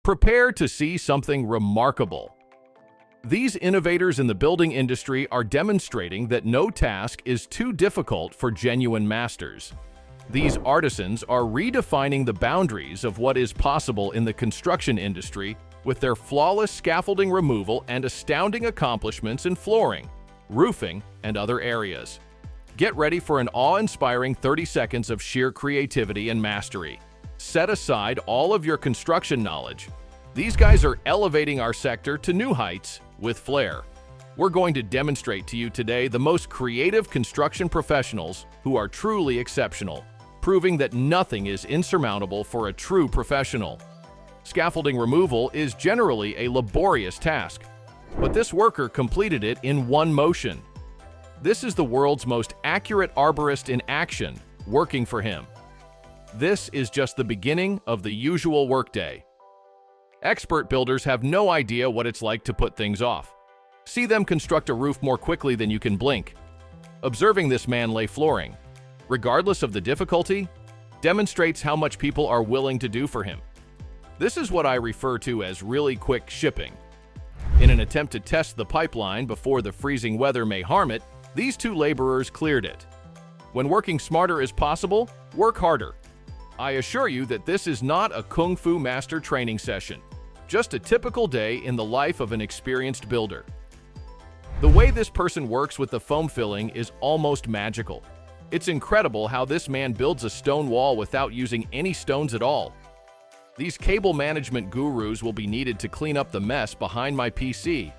Prepare to see something remarkable. These innovators in the building industry are demonstrating that no task is too difficult for genuine masters. These artisans are redefining the boundaries of what is possible in the construction industry with their flawless scaffolding removal and astounding accomplishments in flooring, roofing, and other areas. Get ready for an awe-inspiring 30 seconds of sheer creativity and mastery. Set aside all of your construction knowledge. These guys are elevating our sector to new heights with flair. We're going to demonstrate to you today the most creative construction professionals who are truly exceptional, proving that nothing is insurmountable for a true professional. Scaffolding removal is generally a laborious task, but this worker completed it in one motion. This is the world's most accurate arborist in action, working for him. This is just the beginning of the usual workday. Expert builders have no idea what it's like to put things off. See them construct a roof more quickly than you can blink. Observing this man lay flooring, regardless of the difficulty, demonstrates how much people are willing to do for him. This is what I refer to as really quick shipping. In an attempt to test the pipeline before the freezing weather may harm it, these two laborers cleared it. When working smarter is possible, work harder. I assure you that this is not a Kung Fu master training session, just a typical day in the life of an experienced builder. The way this person works with the foam filling is almost magical. It's incredible how this man builds a stone wall without using any stones at all. These cable management gurus will be needed to clean up the mess behind my PC.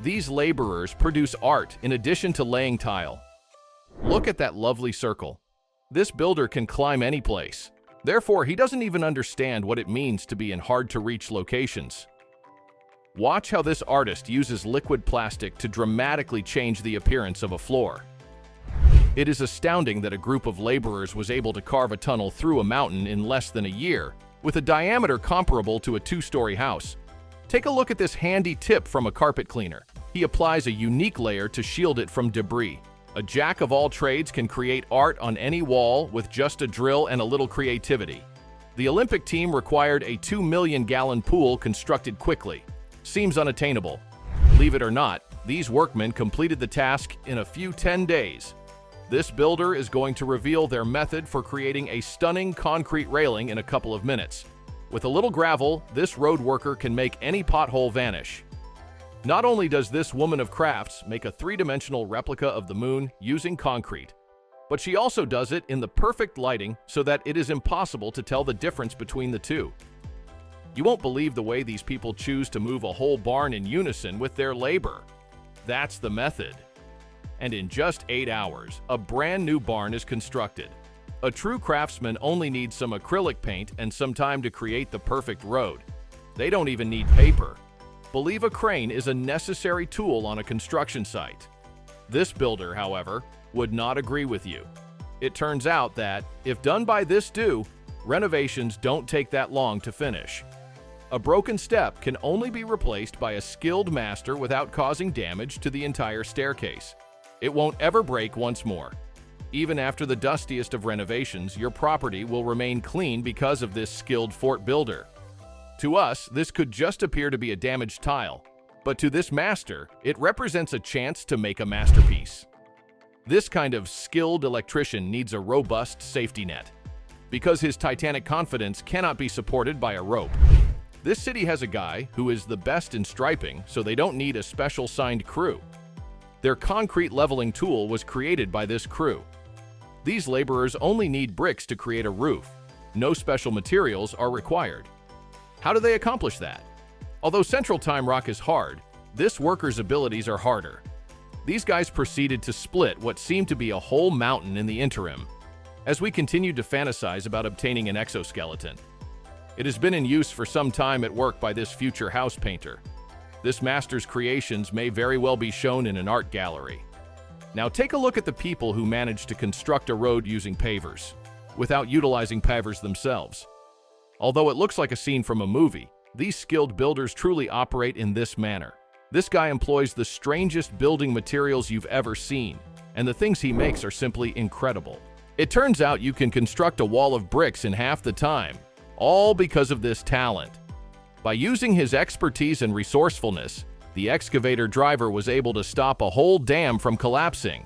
These laborers produce art in addition to laying tile. Look at that lovely circle. This builder can climb any place. Therefore, he doesn't even understand what it means to be in hard-to-reach locations. Watch how this artist uses liquid plastic to dramatically change the appearance of a floor. It is astounding that a group of laborers was able to carve a tunnel through a mountain in less than a year, with a diameter comparable to a two-story house. Take a look at this handy tip from a carpet cleaner. He applies a unique layer to shield it from debris. A jack of all trades can create art on any wall with just a drill and a little creativity. The Olympic team required a 2 million-gallon pool constructed quickly. Seems unattainable. Believe it or not, these workmen completed the task in a few 10 days. This builder is going to reveal their method for creating a stunning concrete railing in a couple of minutes. With a little gravel, this road worker can make any pothole vanish. Not only does this woman of crafts make a three-dimensional replica of the moon using concrete, but she also does it in the perfect lighting so that it is impossible to tell the difference between the two. You won't believe the way these people choose to move a whole barn in unison with their labor. That's the method. And in just 8 hours, a brand new barn is constructed. A true craftsman only needs some acrylic paint and some time to create the perfect road. They don't even need paper. Believe a crane is a necessary tool on a construction site. This builder, however, would not agree with you. It turns out that, if done by this do, renovations don't take that long to finish. A broken step can only be replaced by a skilled master without causing damage to the entire staircase. It won't ever break once more. Even after the dustiest of renovations, your property will remain clean because of this skilled fort builder. To us, this could just appear to be a damaged tile, but to this master, it represents a chance to make a masterpiece. This kind of skilled electrician needs a robust safety net, because his titanic confidence cannot be supported by a rope. This city has a guy who is the best in striping, so they don't need a special signed crew. Their concrete leveling tool was created by this crew. These laborers only need bricks to create a roof. No special materials are required. How do they accomplish that? Although Central Time Rock is hard, this worker's abilities are harder. These guys proceeded to split what seemed to be a whole mountain in the interim, as we continued to fantasize about obtaining an exoskeleton. It has been in use for some time at work by this future house painter. This master's creations may very well be shown in an art gallery. Now take a look at the people who managed to construct a road using pavers, without utilizing pavers themselves. Although it looks like a scene from a movie, these skilled builders truly operate in this manner. This guy employs the strangest building materials you've ever seen, and the things he makes are simply incredible. It turns out you can construct a wall of bricks in half the time, all because of this talent. By using his expertise and resourcefulness, the excavator driver was able to stop a whole dam from collapsing.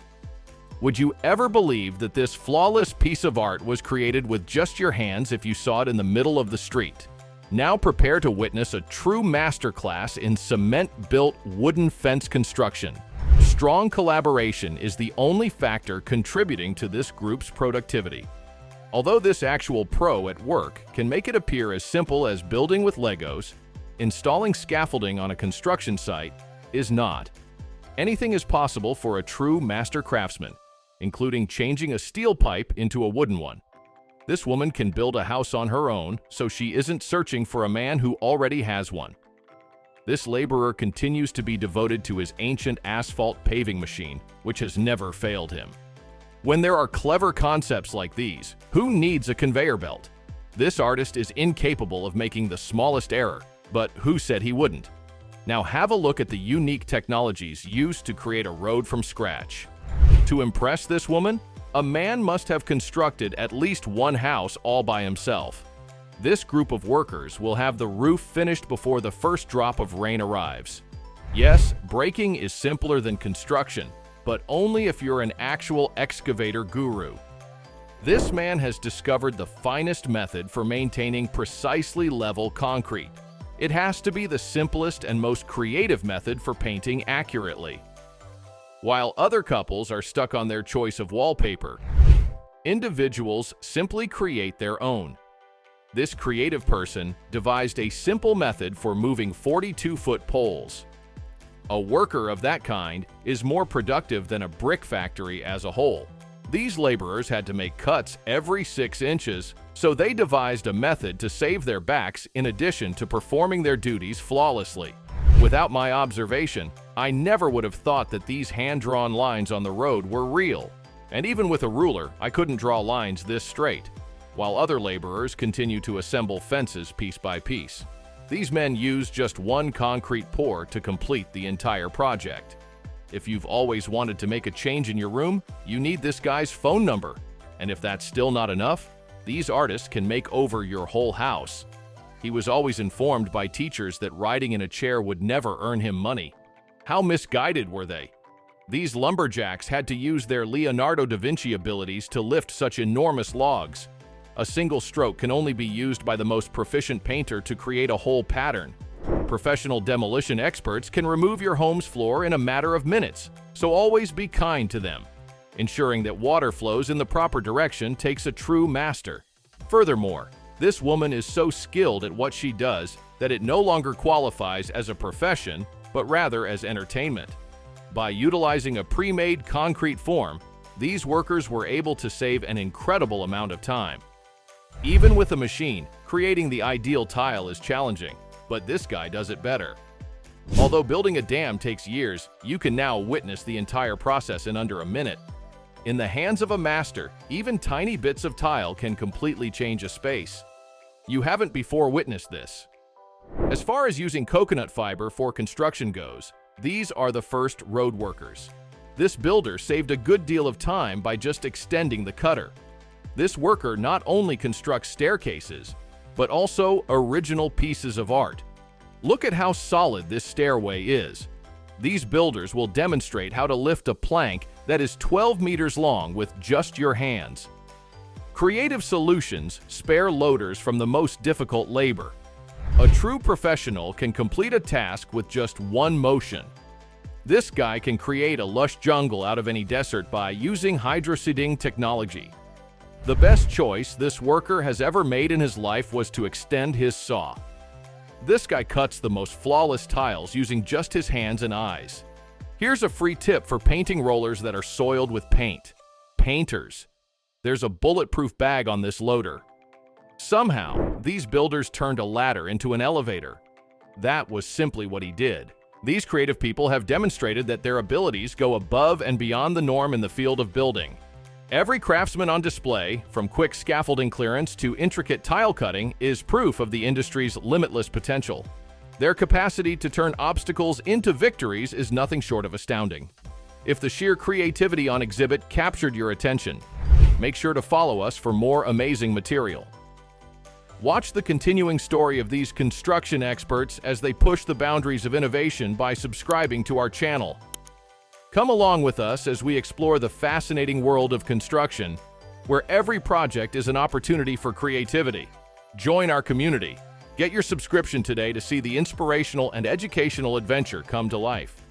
Would you ever believe that this flawless piece of art was created with just your hands if you saw it in the middle of the street? Now prepare to witness a true masterclass in cement-built wooden fence construction. Strong collaboration is the only factor contributing to this group's productivity. Although this actual pro at work can make it appear as simple as building with Legos, installing scaffolding on a construction site is not. Anything is possible for a true master craftsman, including changing a steel pipe into a wooden one. This woman can build a house on her own, so she isn't searching for a man who already has one. This laborer continues to be devoted to his ancient asphalt paving machine, which has never failed him. When there are clever concepts like these, who needs a conveyor belt? This artist is incapable of making the smallest error, but who said he wouldn't? Now have a look at the unique technologies used to create a road from scratch. To impress this woman, a man must have constructed at least one house all by himself. This group of workers will have the roof finished before the first drop of rain arrives. Yes, breaking is simpler than construction, but only if you're an actual excavator guru. This man has discovered the finest method for maintaining precisely level concrete. It has to be the simplest and most creative method for painting accurately. While other couples are stuck on their choice of wallpaper, individuals simply create their own. This creative person devised a simple method for moving 42-foot poles. A worker of that kind is more productive than a brick factory as a whole. These laborers had to make cuts every 6 inches, so they devised a method to save their backs in addition to performing their duties flawlessly. Without my observation, I never would have thought that these hand-drawn lines on the road were real. And even with a ruler, I couldn't draw lines this straight, while other laborers continue to assemble fences piece by piece. These men use just one concrete pour to complete the entire project. If you've always wanted to make a change in your room, you need this guy's phone number. And if that's still not enough, these artists can make over your whole house. He was always informed by teachers that riding in a chair would never earn him money. How misguided were they? These lumberjacks had to use their Leonardo da Vinci abilities to lift such enormous logs. A single stroke can only be used by the most proficient painter to create a whole pattern. Professional demolition experts can remove your home's floor in a matter of minutes, so always be kind to them. Ensuring that water flows in the proper direction takes a true master. Furthermore, this woman is so skilled at what she does that it no longer qualifies as a profession, but rather as entertainment. By utilizing a pre-made concrete form, these workers were able to save an incredible amount of time. Even with a machine, creating the ideal tile is challenging, but this guy does it better. Although building a dam takes years, you can now witness the entire process in under a minute. In the hands of a master, even tiny bits of tile can completely change a space. You haven't before witnessed this. As far as using coconut fiber for construction goes, these are the first road workers. This builder saved a good deal of time by just extending the cutter. This worker not only constructs staircases, but also original pieces of art. Look at how solid this stairway is. These builders will demonstrate how to lift a plank that is 12 meters long with just your hands. Creative solutions spare loaders from the most difficult labor. A true professional can complete a task with just one motion. This guy can create a lush jungle out of any desert by using hydroseeding technology. The best choice this worker has ever made in his life was to extend his saw. This guy cuts the most flawless tiles using just his hands and eyes. Here's a free tip for painting rollers that are soiled with paint. Painters. There's a bulletproof bag on this loader. Somehow, these builders turned a ladder into an elevator. That was simply what he did. These creative people have demonstrated that their abilities go above and beyond the norm in the field of building. Every craftsman on display, from quick scaffolding clearance to intricate tile cutting, is proof of the industry's limitless potential. Their capacity to turn obstacles into victories is nothing short of astounding. If the sheer creativity on exhibit captured your attention, make sure to follow us for more amazing material. Watch the continuing story of these construction experts as they push the boundaries of innovation by subscribing to our channel. Come along with us as we explore the fascinating world of construction, where every project is an opportunity for creativity. Join our community. Get your subscription today to see the inspirational and educational adventure come to life.